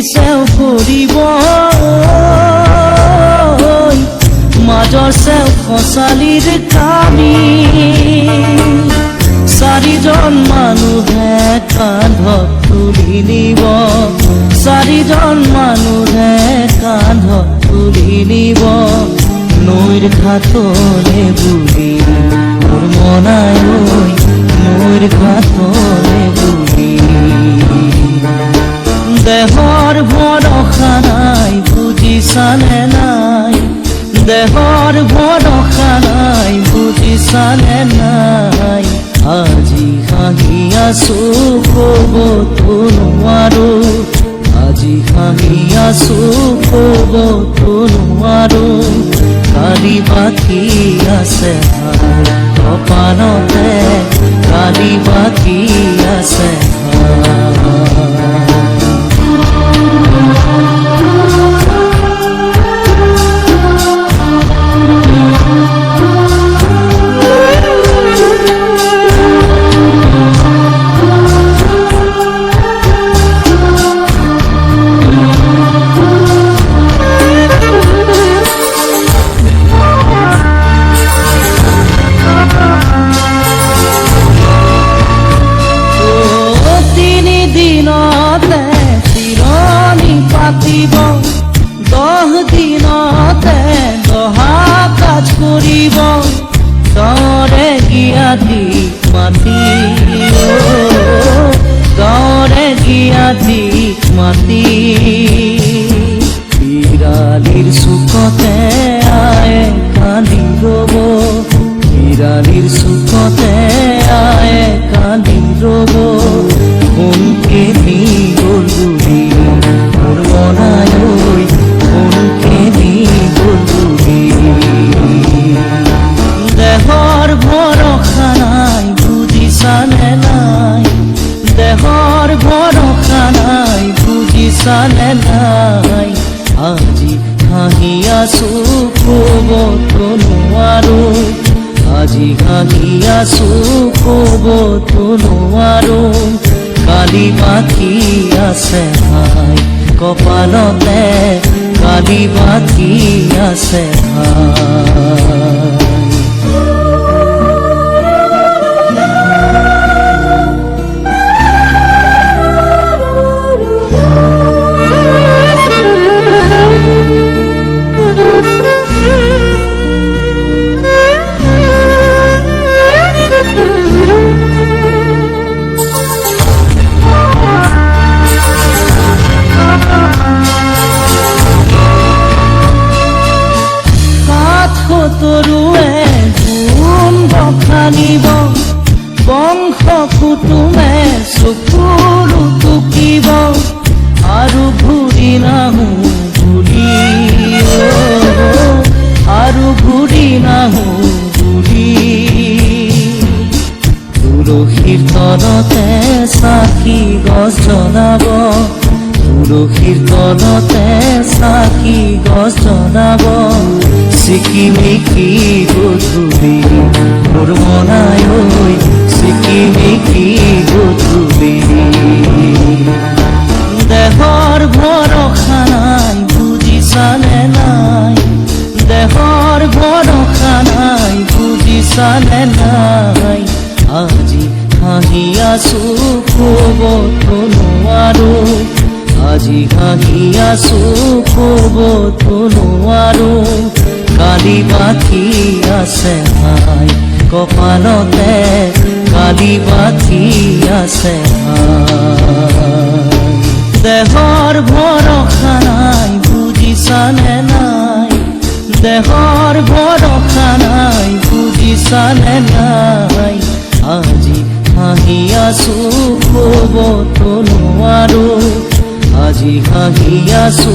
চেও কৰিব মাজৰ চেও খচালিৰ কামি চাৰিজন মানুহে কান্ধত তুলি নিব চাৰিজন মানুহে কান্ধত তুলি নিব নৈৰ ঘাটলে বুলি মোৰ মনাই নৈৰ ঘাটলে বুলি দেহৰ ভৰসা নাই বুজিছানে নাই দেহৰ ভৰসা নাই বুজিছানে নাই আজি হাঁহি আছো ক'বতো নোৱাৰো আজি হাঁহি আছো ক'বতো নোৱাৰো কালি বাকী আছে কপালতে কালি বাকী আছে পাতিব 10 দিনতে দহা কাজ কৰিব গাঁৱৰে গিয়াতি মাতি গাঁৱৰে গিয়াতি মাতি বিৰালিৰ চুকতে আয়ে কান্দি ৰ'ব বিৰালিৰ চুকতে আয়ে কান্দি ৰ'ব কোনকে নি গ'ল বুলি মোৰ মনাই কোনকে নি গ'ল বুলি দেহৰ ভৰসা নাই বুজিছানে নাই দেহৰ ভৰসা নাই বুজিছানে নাই আজি হাঁহি আছো ক'বতো নোৱাৰো আজি হাঁহি আছো ক'বতো নোৱাৰো কালি বাকী আছে ভাই কপালতে কালি বাকী আছে ভাই তৰুৱে গুণ বখানিব বংশ কুটুমে চকুৰু টুকিব আৰু ঘূৰি নাহো বুলি আৰু ঘূৰি নাহো বুলি তুলসীৰ তলতে চাকি গছ জ্বলাব তুলসীৰ তলতে চাকি গছ জ্বলাব চিকিমিকি গধূলি মোৰ মনাই চিকিমিকি গধূলি দেহৰ ভৰসা নাই বুজিছানে নাই দেহৰ ভৰসা নাই বুজিছানে নাই আজি হাঁহি আছো ক'বতো নোৱাৰো আজি হাঁহি আছো ক'বতো নোৱাৰো কালি বাকী আছে ভাই কপালতে কালি বাকী আছে ভাই দেহৰ ভৰসা নাই বুজিছানে নাই দেহৰ ভৰসা নাই বুজিছানে নাই আজি হাঁহি আছো ক'বতো নোৱাৰো আজি হাঁহি আছো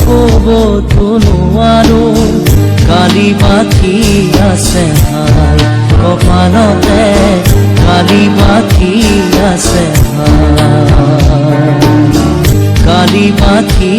ক'বতো নোৱাৰো কালি বাকী আছে ভাই কপালতে কালি বাকী আছে ভাই কালি বাকী